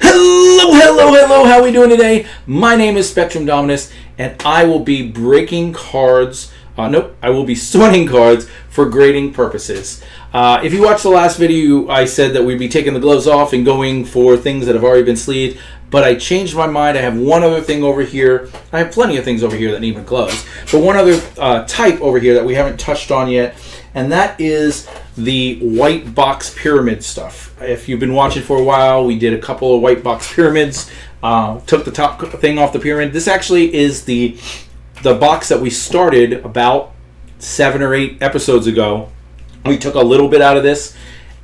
Hello, how are we doing today? My name is Spectrum Dominus, and I will be breaking cards, I will be sorting cards for grading purposes. If you watched the last video, I said that we'd be taking the gloves off and going for things that have already been sleeved, but I changed my mind. I have one other thing over here. I have plenty of things over here that need gloves, but one other type over here that we haven't touched on yet, and that is the white box pyramid stuff. If you've been watching for a while, we did a couple of white box pyramids, took the top thing off the pyramid. This actually is the box that we started about 7 or 8 episodes ago. We took a little bit out of this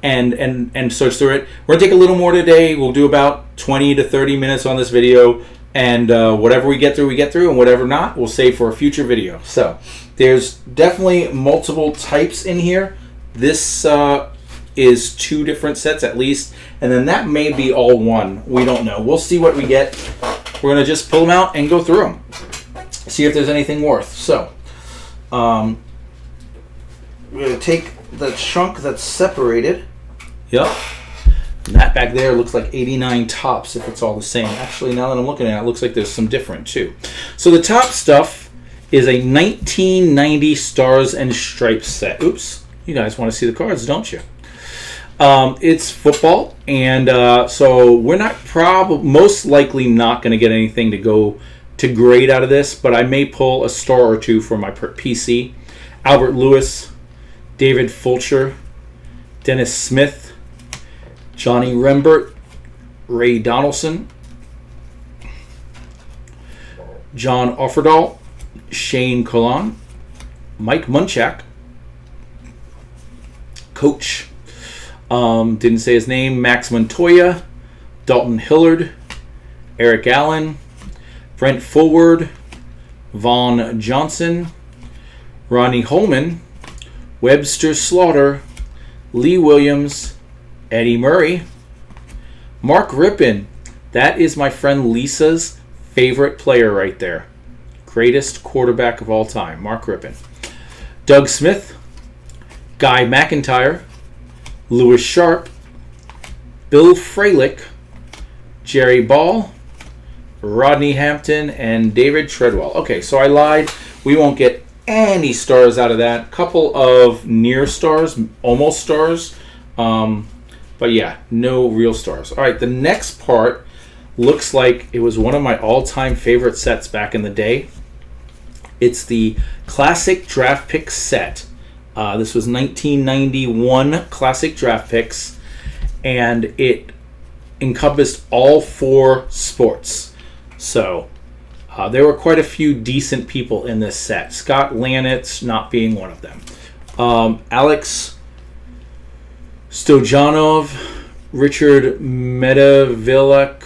and searched through it. We're going to take a little more today. We'll do about 20 to 30 minutes on this video, and whatever we get through, and whatever not, we'll save for a future video. So there's definitely multiple types in here. This is 2 different sets at least, and then that may be all one. We don't know. We'll see what we get. We're going to just pull them out and go through them. See if there's anything worth. So we're going to take the chunk that's separated. Yep. And that back there looks like 89 tops if it's all the same. Actually, now that I'm looking at it, it looks like there's some different too. So the top stuff is a 1990 Stars and Stripes set. Oops. You guys want to see the cards, don't you? It's football, and so we're most likely not going to get anything to go to grade out of this, but I may pull a star or two for my PC. Albert Lewis, David Fulcher, Dennis Smith, Johnny Rembert, Ray Donaldson, John Offerdahl, Shane Colon, Mike Munchak, Coach, didn't say his name, Max Montoya, Dalton Hillard, Eric Allen, Brent Fullward, Vaughn Johnson, Ronnie Holman, Webster Slaughter, Lee Williams, Eddie Murray, Mark Rippon. That is my friend Lisa's favorite player right there. Greatest quarterback of all time, Mark Rippon. Doug Smith, Guy McIntyre, Lewis Sharp, Bill Fralick, Jerry Ball, Rodney Hampton, and David Treadwell. Okay, so I lied. We won't get any stars out of that. Couple of near stars, almost stars. But yeah, no real stars. All right, the next part looks like it was one of my all-time favorite sets back in the day. It's the Classic Draft Pick set. This was 1991 Classic Draft Picks, and it encompassed all 4 sports. So there were quite a few decent people in this set. Scott Lanitz not being one of them. Alex Stojanov, Richard Medevilak,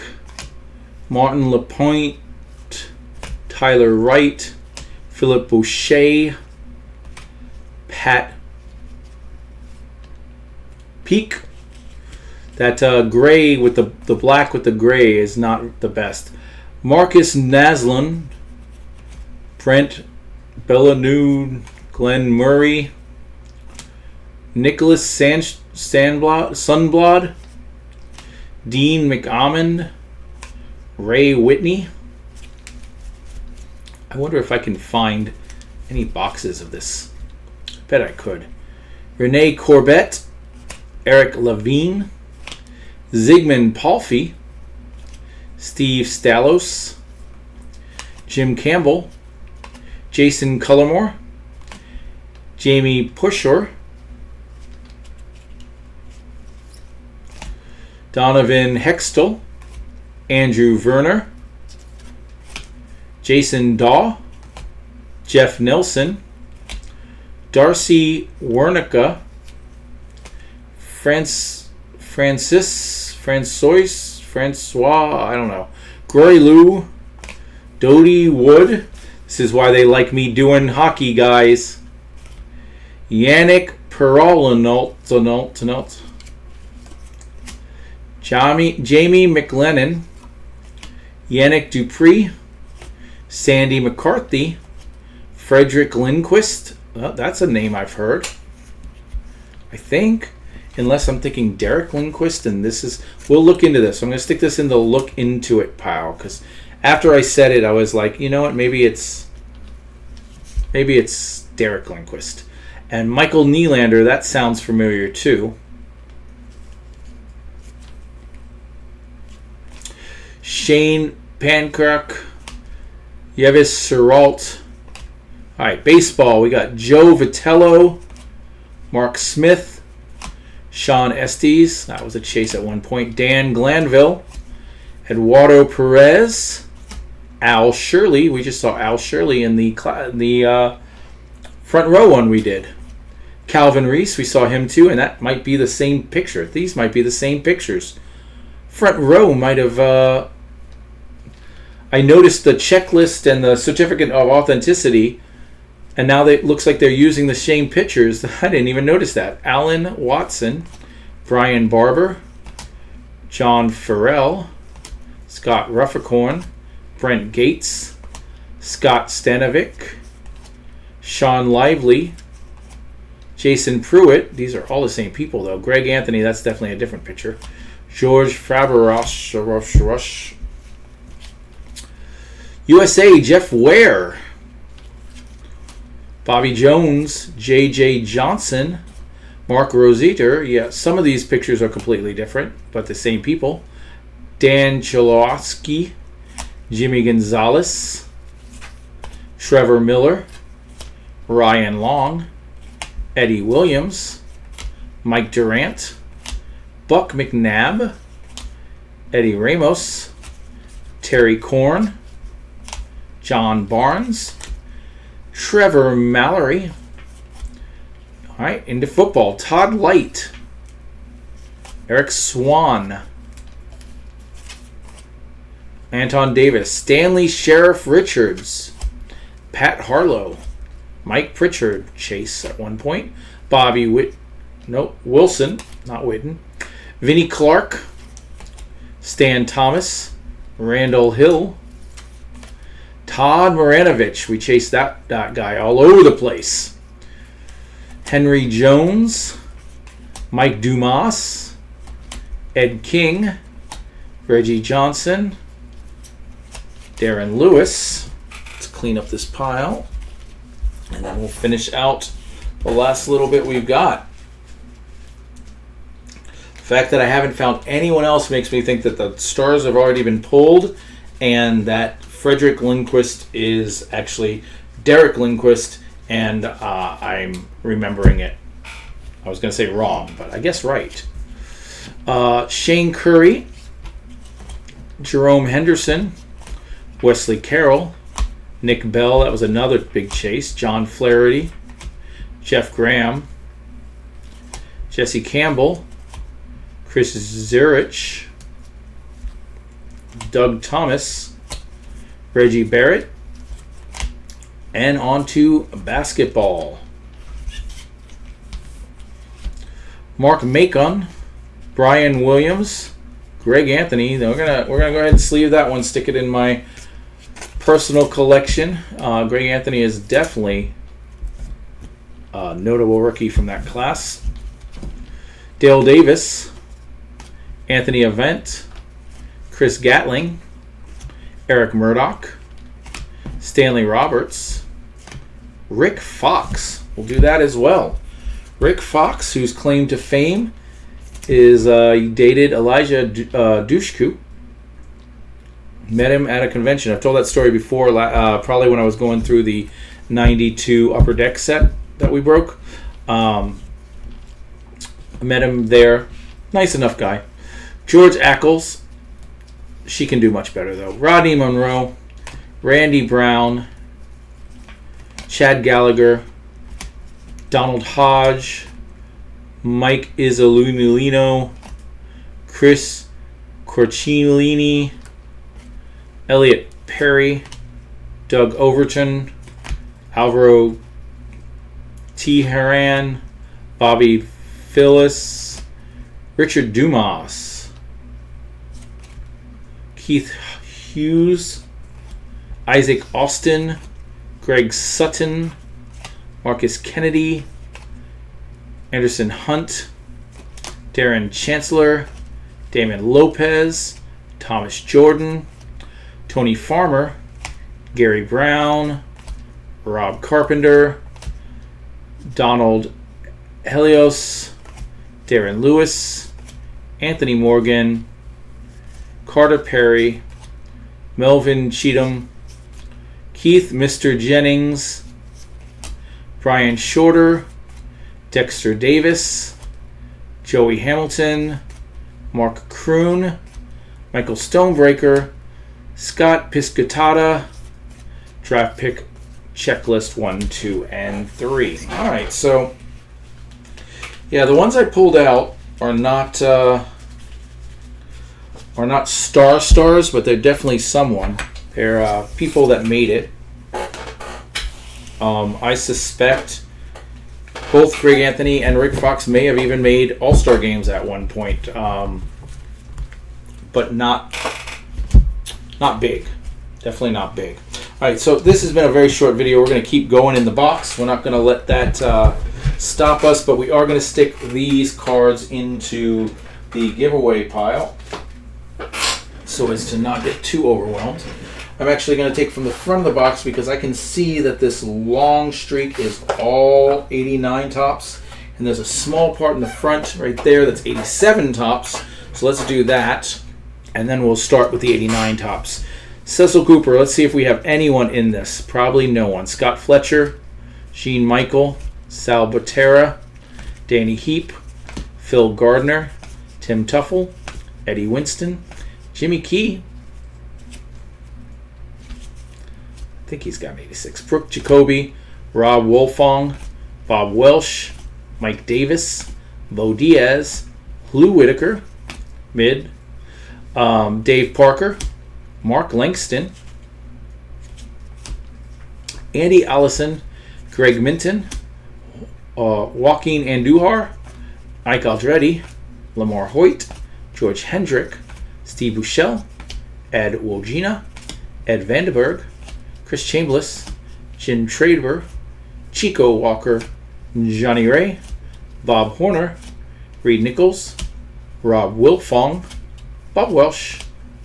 Martin Lapointe, Tyler Wright, Philip Boucher, Pat Peak. That gray with the black with the gray is not the best. Marcus Naslund, Brent Bellanud, Glenn Murray, Nicholas Sunblad, Dean McAmmond, Ray Whitney. I wonder if I can find any boxes of this. I bet I could. Renee Corbett, Eric Levine, Zygmunt Palffy, Steve Stalos, Jim Campbell, Jason Cullimore, Jamie Pushor, Donovan Hextall, Andrew Verner, Jason Daw, Jeff Nelson, Darcy Wernicke, Francois, I don't know, Glory Lou, Dodie Wood. This is why they like me doing hockey, guys. Yannick Perrault, Jamie McLennan, Yannick Dupree, Sandy McCarthy, Frederick Lindquist. Well, that's a name I've heard, I think. Unless I'm thinking Derek Lindquist, and this is... We'll look into this. I'm going to stick this in the look into it pile, because after I said it, I was like, you know what, maybe it's Derek Lindquist. And Michael Nylander, that sounds familiar too. Shane Pankrak, Yevis Seralt. All right, baseball. We got Joe Vitello, Mark Smith, Sean Estes. That was a chase at one point. Dan Glanville, Eduardo Perez, Al Shirley. We just saw Al Shirley in the front row one we did. Calvin Reese, we saw him too, and that might be the same picture. These might be the same pictures. Front row might have... I noticed the checklist and the certificate of authenticity, and now it looks like they're using the same pictures. I didn't even notice that. Alan Watson, Brian Barber, John Farrell, Scott Ruffercorn, Brent Gates, Scott Stanovic, Sean Lively, Jason Pruitt. These are all the same people, though. Greg Anthony, that's definitely a different picture. George Faberosh. USA, Jeff Ware. Bobby Jones, J.J. Johnson, Mark Rositer. Yeah, some of these pictures are completely different, but the same people. Dan Cholowski, Jimmy Gonzalez, Trevor Miller, Ryan Long, Eddie Williams, Mike Durant, Buck McNabb, Eddie Ramos, Terry Korn, John Barnes, Trevor Mallory. All right, into football. Todd Light, Eric Swan, Anton Davis, Stanley Sheriff Richards, Pat Harlow, Mike Pritchard, Chase at one point, Bobby Wilson, not Whitten, Vinnie Clark, Stan Thomas, Randall Hill, Todd Maranovich. We chased that guy all over the place. Henry Jones, Mike Dumas, Ed King, Reggie Johnson, Darren Lewis. Let's clean up this pile, and then we'll finish out the last little bit we've got. The fact that I haven't found anyone else makes me think that the stars have already been pulled, and that Frederick Lindquist is actually Derek Lindquist, and I'm remembering it. I was going to say wrong, but I guess right. Shane Curry, Jerome Henderson, Wesley Carroll, Nick Bell, that was another big chase, John Flaherty, Jeff Graham, Jesse Campbell, Chris Zurich, Doug Thomas, Reggie Barrett, and on to basketball. Mark Macon, Brian Williams, Greg Anthony. We're gonna go ahead and sleeve that one, stick it in my personal collection. Greg Anthony is definitely a notable rookie from that class. Dale Davis, Anthony Avent, Chris Gatling, Eric Murdoch, Stanley Roberts, Rick Fox. We'll do that as well. Rick Fox, whose claim to fame is he dated Elijah Dushku. Met him at a convention. I've told that story before, probably when I was going through the 92 Upper Deck set that we broke. I met him there. Nice enough guy. George Ackles. She can do much better, though. Rodney Monroe, Randy Brown, Chad Gallagher, Donald Hodge, Mike Izzolino, Chris Corcellini, Elliot Perry, Doug Overton, Alvaro T. Haran, Bobby Phyllis, Richard Dumas, Keith Hughes, Isaac Austin, Greg Sutton, Marcus Kennedy, Anderson Hunt, Darren Chancellor, Damon Lopez, Thomas Jordan, Tony Farmer, Gary Brown, Rob Carpenter, Donald Helios, Darren Lewis, Anthony Morgan, Carter Perry, Melvin Cheatham, Keith Mr. Jennings, Brian Shorter, Dexter Davis, Joey Hamilton, Mark Kroon, Michael Stonebreaker, Scott Piscatata, draft pick checklist 1, 2, and 3. All right, so yeah, the ones I pulled out are not stars, but they're definitely someone. They're people that made it. I suspect both Greg Anthony and Rick Fox may have even made All-Star games at one point, but not big. Definitely not big. All right, so this has been a very short video. We're going to keep going in the box. We're not going to let that stop us, but we are going to stick these cards into the giveaway pile so as to not get too overwhelmed. I'm actually going to take from the front of the box because I can see that this long streak is all 89 tops, and there's a small part in the front right there that's 87 tops. So let's do that, and then we'll start with the 89 tops. Cecil Cooper, let's see if we have anyone in this. Probably no one. Scott Fletcher, Gene Michael, Sal Botera, Danny Heap, Phil Gardner, Tim Tuffle, Eddie Winston, Jimmy Key, I think he's got an 86, Brooke Jacoby, Rob Wolfong, Bob Welsh, Mike Davis, Bo Diaz, Lou Whitaker, mid, Dave Parker, Mark Langston, Andy Allison, Greg Minton, Joaquin Andujar, Ike Aldretti, Lamar Hoyt, George Hendrick, Steve Buechele, Ed Wojcina, Ed Vandenberg, Chris Chambliss, Jim Traber, Chico Walker, Johnny Ray, Bob Horner, Reed Nichols, Rob Wilfong, Bob Welsh,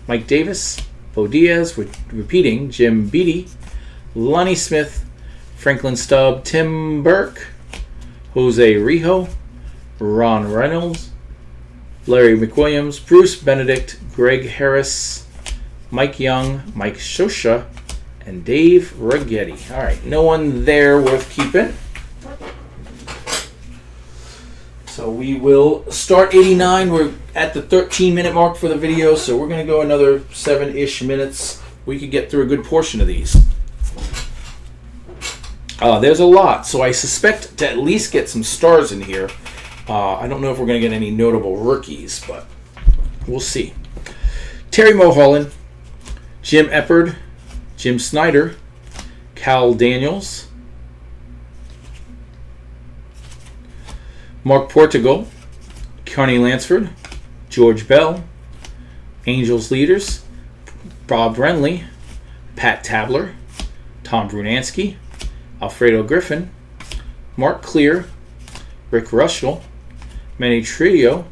Mike Davis, Bo Diaz, repeating, Jim Beattie, Lonnie Smith, Franklin Stubb, Tim Burke, Jose Rijo, Ron Reynolds, Larry McWilliams, Bruce Benedict, Greg Harris, Mike Young, Mike Shosha, and Dave Righetti. All right, no one there worth keeping. So we will start 89. We're at the 13-minute mark for the video, so we're going to go another 7-ish minutes. We could get through a good portion of these. There's a lot, so I suspect to at least get some stars in here. I don't know if we're going to get any notable rookies, but we'll see. Terry Mulholland, Jim Eppard, Jim Snyder, Cal Daniels, Mark Portugal, Connie Lansford, George Bell, Angels leaders, Bob Renly, Pat Tabler, Tom Brunansky, Alfredo Griffin, Mark Clear, Rick Rushell, Manny Trillo,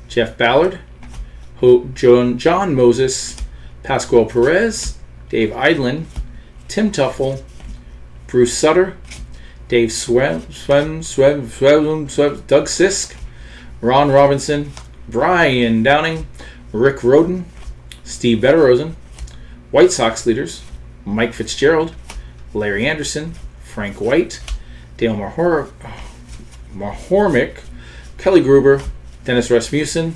Jeff Ballard, John Moses, Pascual Perez, Dave Idlin, Tim Tuffle, Bruce Sutter, Dave Doug Sisk, Ron Robinson, Brian Downing, Rick Roden, Steve Betterosen, White Sox leaders, Mike Fitzgerald, Larry Anderson, Frank White, Dale Mahormick, Kelly Gruber, Dennis Rasmussen,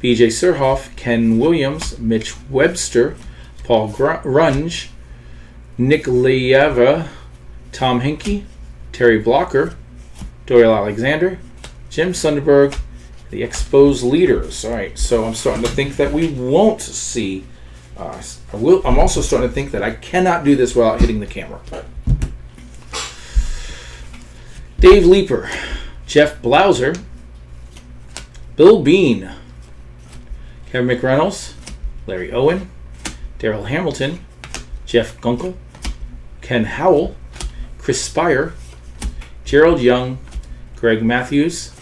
BJ Surhoff, Ken Williams, Mitch Webster, Paul Runge, Nick Lieva, Tom Hinkie, Terry Blocker, Doyle Alexander, Jim Sunderberg, the Expos leaders. All right, so I'm starting to think that we won't see. I'm also starting to think that I cannot do this without hitting the camera. Dave Leeper, Jeff Blauser, Bill Bean, Kevin McReynolds, Larry Owen, Darrell Hamilton, Jeff Gunkel, Ken Howell, Chris Spire, Gerald Young, Greg Matthews,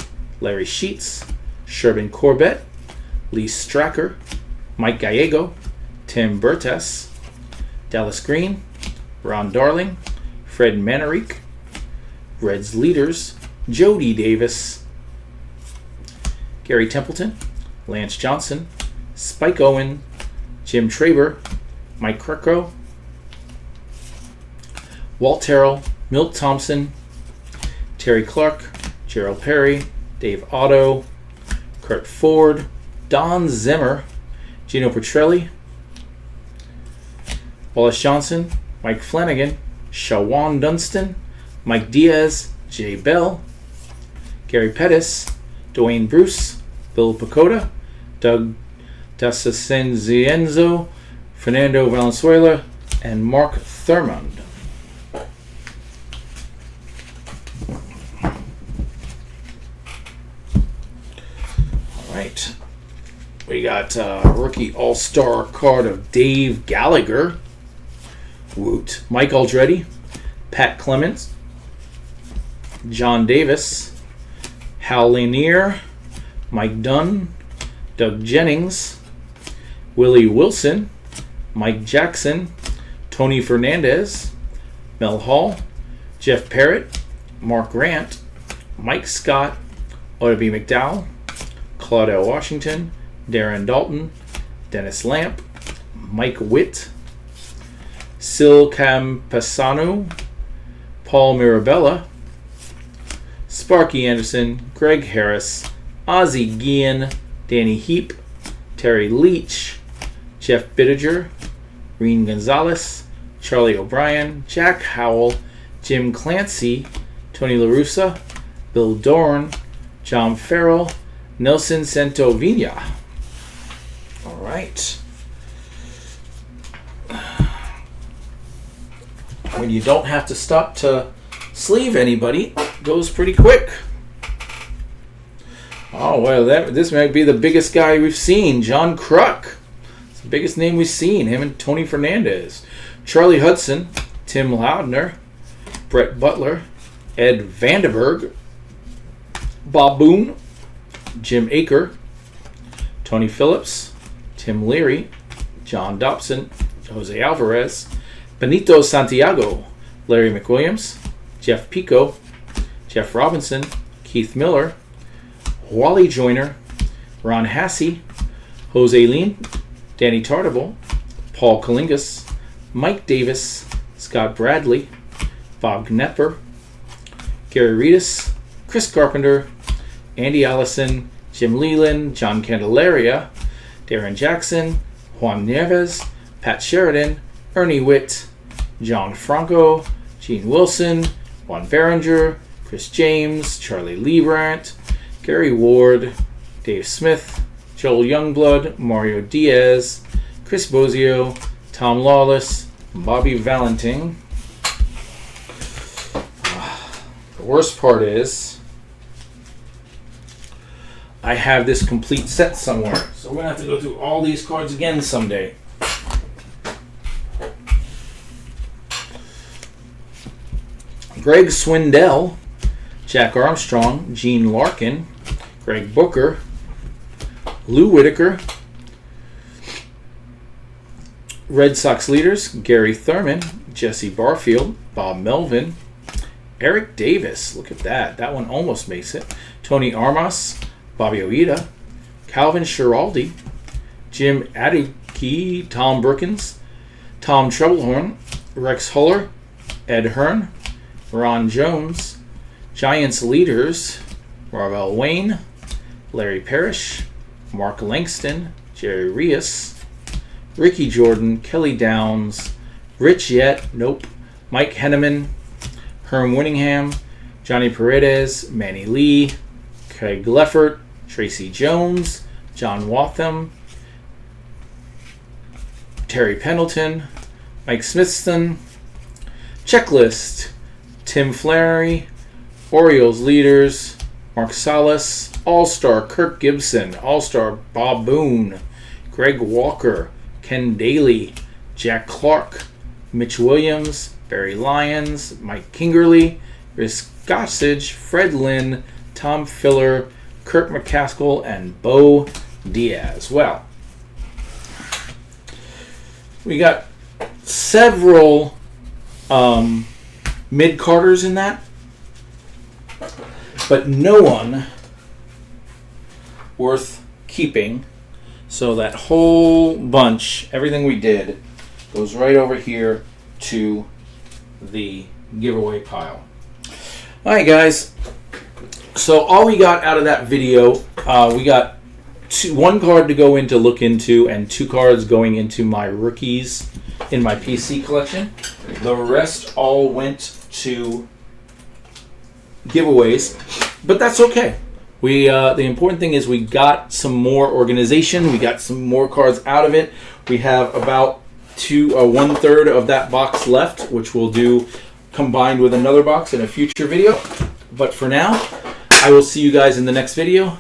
Larry Sheets, Sherman Corbett, Lee Stracker, Mike Gallego, Tim Bertes, Dallas Green, Ron Darling, Fred Manerick, Reds leaders, Jody Davis, Gary Templeton, Lance Johnson, Spike Owen, Jim Traber, Mike Krukow, Walt Terrell, Milt Thompson, Terry Clark, Gerald Perry, Dave Otto, Kurt Ford, Don Zimmer, Gino Petrelli, Wallace Johnson, Mike Flanagan, Shawan Dunstan, Mike Diaz, Jay Bell, Gary Pettis, Dwayne Bruce, Bill Pacoda, Doug Dasacenzienzo, Fernando Valenzuela, and Mark Thurmond. All right. We got a rookie all-star card of Dave Gallagher. Woot. Mike Aldretti, Pat Clements, John Davis, Hal Lanier, Mike Dunn, Doug Jennings, Willie Wilson, Mike Jackson, Tony Fernandez, Mel Hall, Jeff Parrott, Mark Grant, Mike Scott, Oda B. McDowell, Claudel Washington, Darren Dalton, Dennis Lamp, Mike Witt, Sil Campasano, Paul Mirabella, Sparky Anderson, Greg Harris, Ozzie Guillen, Danny Heap, Terry Leach, Jeff Bittiger, Reen Gonzalez, Charlie O'Brien, Jack Howell, Jim Clancy, Tony LaRussa, Bill Dorn, John Farrell, Nelson Santovina. All right. When you don't have to stop to sleeve anybody, it goes pretty quick. Oh, well, this might be the biggest guy we've seen, John Kruk. It's the biggest name we've seen, him and Tony Fernandez. Charlie Hudson, Tim Loudner, Brett Butler, Ed Vandenberg, Bob Boone, Jim Aker, Tony Phillips, Tim Leary, John Dobson, Jose Alvarez, Benito Santiago, Larry McWilliams, Jeff Pico, Jeff Robinson, Keith Miller, Wally Joyner, Ron Hassey, Jose Lean, Danny Tartable, Paul Kalingas, Mike Davis, Scott Bradley, Bob Knepper, Gary Reedus, Chris Carpenter, Andy Allison, Jim Leland, John Candelaria, Darren Jackson, Juan Nieves, Pat Sheridan, Ernie Witt, John Franco, Gene Wilson, Juan Berenger, Chris James, Charlie Liebrandt, Gary Ward, Dave Smith, Joel Youngblood, Mario Diaz, Chris Bozio, Tom Lawless, Bobby Valentin. The worst part is I have this complete set somewhere, so we're going to have to go through all these cards again someday. Greg Swindell, Jack Armstrong, Gene Larkin, Greg Booker, Lou Whitaker, Red Sox leaders, Gary Thurman, Jesse Barfield, Bob Melvin, Eric Davis, look at that. That one almost makes it. Tony Armas, Bobby Oida, Calvin Schiraldi, Jim Adiki, Tom Brookins, Tom Troublehorn, Rex Huller, Ed Hearn, Ron Jones, Giants leaders, Marvell Wayne, Larry Parrish, Mark Langston, Jerry Rios, Ricky Jordan, Kelly Downs, Rich Yett, nope, Mike Henneman, Herm Winningham, Johnny Paredes, Manny Lee, Craig Leffert, Tracy Jones, John Waltham, Terry Pendleton, Mike Smithson, Checklist, Tim Flannery, Orioles leaders, Mark Salas, All-Star Kirk Gibson, All-Star Bob Boone, Greg Walker, Ken Daly, Jack Clark, Mitch Williams, Barry Lyons, Mike Kingerly, Chris Gossage, Fred Lynn, Tom Filler, Kirk McCaskill, and Bo Diaz. Well, we got several mid-carders in that, but no one worth keeping. So that whole bunch, everything we did, goes right over here to the giveaway pile. All right, guys. So all we got out of that video, we got one card to go in to look into, and 2 cards going into my rookies in my PC collection. The rest all went to giveaways, but that's okay. We the important thing is we got some more organization. We got some more cards out of it. We have about 1/3 of that box left, which we'll do combined with another box in a future video. But for now, I will see you guys in the next video.